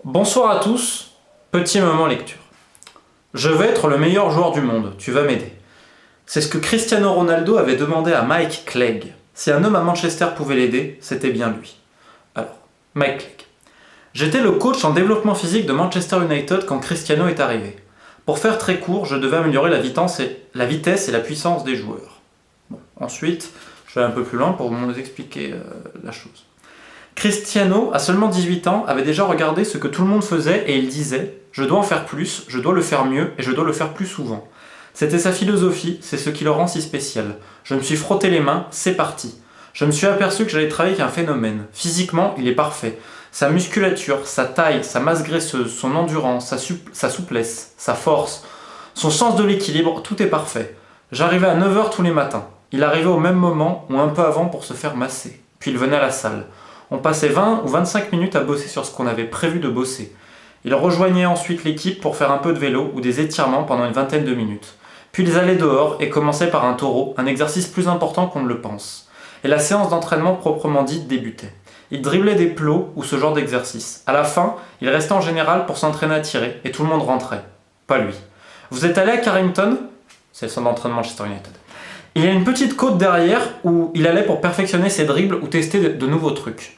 Bonsoir à tous, petit moment lecture. Je vais être le meilleur joueur du monde, tu vas m'aider. C'est ce que Cristiano Ronaldo avait demandé à Mike Clegg. Si un homme à Manchester pouvait l'aider, c'était bien lui. Alors, Mike Clegg. J'étais le coach en développement physique de Manchester United quand Cristiano est arrivé. Pour faire très court, je devais améliorer la vitesse et la puissance des joueurs. Bon, ensuite, je vais un peu plus loin pour vous expliquer la chose. Cristiano, à seulement 18 ans, avait déjà regardé ce que tout le monde faisait et il disait « Je dois en faire plus, je dois le faire mieux et je dois le faire plus souvent ». C'était sa philosophie, c'est ce qui le rend si spécial. Je me suis frotté les mains, c'est parti. Je me suis aperçu que j'allais travailler avec un phénomène. Physiquement, il est parfait. Sa musculature, sa taille, sa masse graisseuse, son endurance, sa souplesse, sa force, son sens de l'équilibre, tout est parfait. J'arrivais à 9h tous les matins. Il arrivait au même moment ou un peu avant pour se faire masser. Puis il venait à la salle. On passait 20 ou 25 minutes à bosser sur ce qu'on avait prévu de bosser. Il rejoignait ensuite l'équipe pour faire un peu de vélo ou des étirements pendant une vingtaine de minutes. Puis ils allaient dehors et commençaient par un taureau, un exercice plus important qu'on ne le pense. Et la séance d'entraînement proprement dite débutait. Ils driblaient des plots ou ce genre d'exercice. À la fin, il restait en général pour s'entraîner à tirer et tout le monde rentrait. Pas lui. Vous êtes allé à Carrington ? C'est le centre d'entraînement Manchester United. Il y a une petite côte derrière où il allait pour perfectionner ses dribbles ou tester de nouveaux trucs.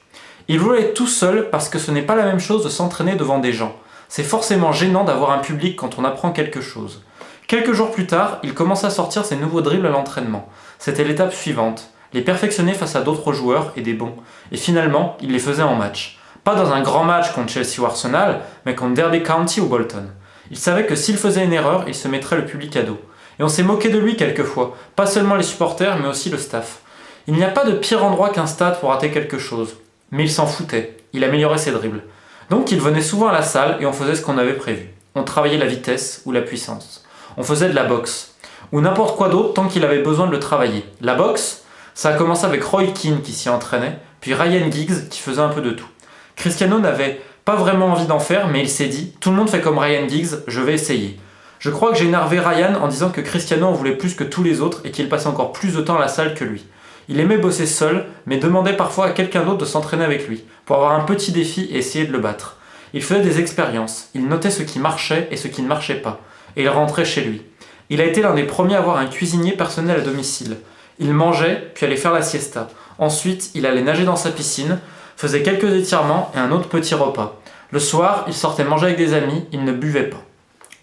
Il voulait être tout seul parce que ce n'est pas la même chose de s'entraîner devant des gens. C'est forcément gênant d'avoir un public quand on apprend quelque chose. Quelques jours plus tard, il commença à sortir ses nouveaux dribbles à l'entraînement. C'était l'étape suivante, les perfectionner face à d'autres joueurs et des bons. Et finalement, il les faisait en match. Pas dans un grand match contre Chelsea ou Arsenal, mais contre Derby County ou Bolton. Il savait que s'il faisait une erreur, il se mettrait le public à dos. Et on s'est moqué de lui quelquefois, pas seulement les supporters, mais aussi le staff. Il n'y a pas de pire endroit qu'un stade pour rater quelque chose. Mais il s'en foutait, il améliorait ses dribbles. Donc il venait souvent à la salle et on faisait ce qu'on avait prévu. On travaillait la vitesse ou la puissance. On faisait de la boxe. Ou n'importe quoi d'autre tant qu'il avait besoin de le travailler. La boxe, ça a commencé avec Roy Keane qui s'y entraînait, puis Ryan Giggs qui faisait un peu de tout. Cristiano n'avait pas vraiment envie d'en faire, mais il s'est dit « Tout le monde fait comme Ryan Giggs, je vais essayer ». Je crois que j'ai énervé Ryan en disant que Cristiano en voulait plus que tous les autres et qu'il passait encore plus de temps à la salle que lui. Il aimait bosser seul, mais demandait parfois à quelqu'un d'autre de s'entraîner avec lui, pour avoir un petit défi et essayer de le battre. Il faisait des expériences, il notait ce qui marchait et ce qui ne marchait pas, et il rentrait chez lui. Il a été l'un des premiers à avoir un cuisinier personnel à domicile. Il mangeait, puis allait faire la siesta. Ensuite, il allait nager dans sa piscine, faisait quelques étirements et un autre petit repas. Le soir, il sortait manger avec des amis, il ne buvait pas.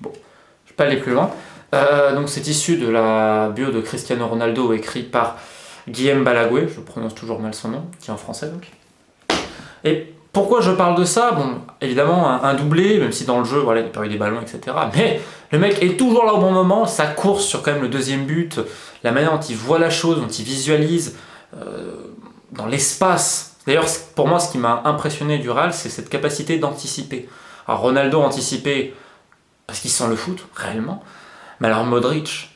Bon, je ne vais pas aller plus loin. Donc c'est issu de la bio de Cristiano Ronaldo écrite par Guillaume Balaguer, je prononce toujours mal son nom, qui est en français donc. Et pourquoi je parle de ça ? Bon, évidemment, un doublé, même si dans le jeu, voilà, il perd des ballons, etc. Mais le mec est toujours là au bon moment, sa course sur quand même le deuxième but, la manière dont il voit la chose, dont il visualise, dans l'espace. D'ailleurs, pour moi, ce qui m'a impressionné du Real, c'est cette capacité d'anticiper. Alors Ronaldo anticipait parce qu'il sent le foot, réellement, mais alors Modric...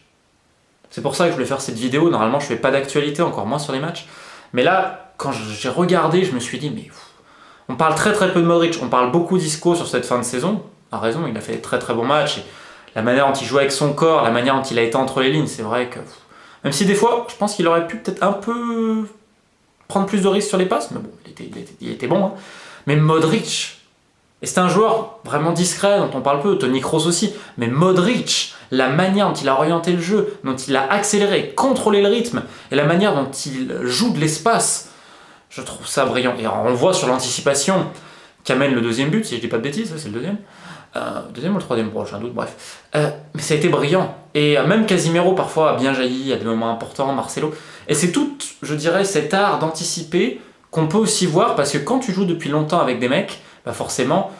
C'est pour ça que je voulais faire cette vidéo. Normalement, je fais pas d'actualité, encore moins sur les matchs. Mais là, quand j'ai regardé, je me suis dit, mais on parle très très peu de Modric. On parle beaucoup d'Isco sur cette fin de saison. A raison, il a fait des très très bons matchs. Et la manière dont il jouait avec son corps, la manière dont il a été entre les lignes, c'est vrai que... Même si des fois, je pense qu'il aurait pu peut-être un peu prendre plus de risques sur les passes. Mais bon, il était bon. Hein. Mais Modric... Et c'est un joueur vraiment discret, dont on parle peu, Toni Kroos aussi, mais Modric, la manière dont il a orienté le jeu, dont il a accéléré, contrôlé le rythme, et la manière dont il joue de l'espace, je trouve ça brillant. Et on le voit sur l'anticipation qu'amène le deuxième but, si je dis pas de bêtises, c'est le deuxième. Deuxième ou le troisième, bon, j'ai un doute, bref. Mais ça a été brillant. Et même Casimiro, parfois, a bien jailli, à des moments importants, Marcelo. Et c'est tout, je dirais, cet art d'anticiper qu'on peut aussi voir, parce que quand tu joues depuis longtemps avec des mecs, bah forcément,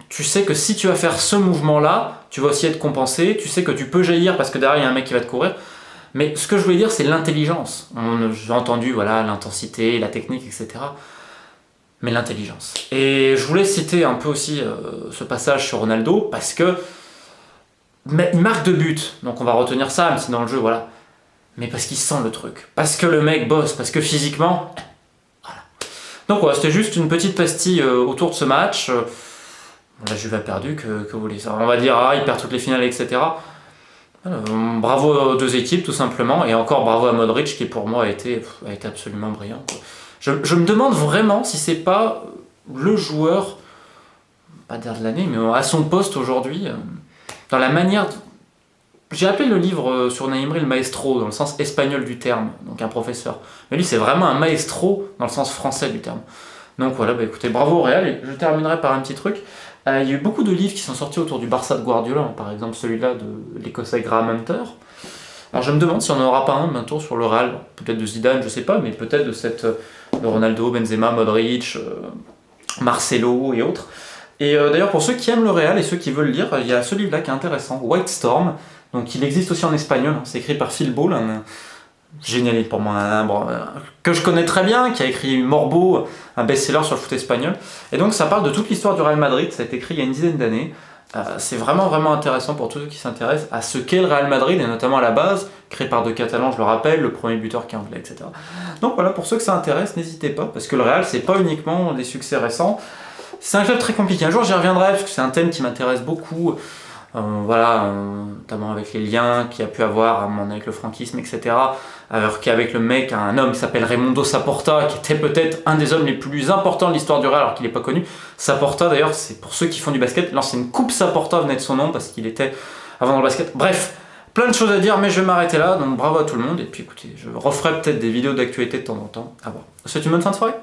tu sais que si tu vas faire ce mouvement-là, tu vas aussi être compensé, tu sais que tu peux jaillir parce que derrière il y a un mec qui va te courir. Mais ce que je voulais dire, c'est l'intelligence. J'ai entendu voilà, l'intensité, la technique, etc. Mais l'intelligence. Et je voulais citer un peu aussi ce passage sur Ronaldo, parce que il marque de but, donc on va retenir ça, même si dans le jeu, voilà. Mais parce qu'il sent le truc, parce que le mec bosse, parce que physiquement... Donc voilà, c'était juste une petite pastille autour de ce match. La Juve a perdu, que vous voulez ça. On va dire, il perd toutes les finales, etc. Bravo aux deux équipes, tout simplement. Et encore bravo à Modric, qui pour moi a été absolument brillant. Je me demande vraiment si c'est pas le joueur pas dire de l'année, mais à son poste aujourd'hui, dans la manière... J'ai appelé le livre sur Unai Emery le maestro, dans le sens espagnol du terme, donc un professeur. Mais lui, c'est vraiment un maestro dans le sens français du terme. Donc voilà, bah écoutez, bravo au Real, et je terminerai par un petit truc. Il y a eu beaucoup de livres qui sont sortis autour du Barça de Guardiola, par exemple celui-là de l'Écossais Graham Hunter. Alors je me demande si on n'en aura pas un bientôt sur le Real, peut-être de Zidane, je sais pas, mais peut-être de Ronaldo, Benzema, Modric, Marcelo et autres. Et d'ailleurs pour ceux qui aiment le Real et ceux qui veulent lire, il y a ce livre-là qui est intéressant, White Storm. Donc il existe aussi en espagnol, c'est écrit par Phil Ball, un génialiste pour moi, que je connais très bien, qui a écrit Morbo, un best-seller sur le foot espagnol. Et donc ça parle de toute l'histoire du Real Madrid, ça a été écrit il y a une dizaine d'années. C'est vraiment vraiment intéressant pour tous ceux qui s'intéressent à ce qu'est le Real Madrid, et notamment à la base, créé par deux Catalans, je le rappelle, le premier buteur qui est anglais, etc. Donc voilà, pour ceux que ça intéresse, n'hésitez pas, parce que le Real, c'est pas uniquement des succès récents, c'est un club très compliqué. Un jour j'y reviendrai, parce que c'est un thème qui m'intéresse beaucoup. Notamment avec les liens qu'il y a pu avoir avec le franquisme, etc. Alors qu'avec le mec, un homme qui s'appelle Raimundo Saporta, qui était peut-être un des hommes les plus importants de l'histoire du Real, alors qu'il n'est pas connu. Saporta, d'ailleurs, c'est pour ceux qui font du basket, l'ancienne coupe Saporta venait de son nom, parce qu'il était avant dans le basket. Bref, plein de choses à dire, mais je vais m'arrêter là, donc bravo à tout le monde, et puis écoutez, je referai peut-être des vidéos d'actualité de temps en temps. À voir. Je vous souhaite une bonne fin de soirée.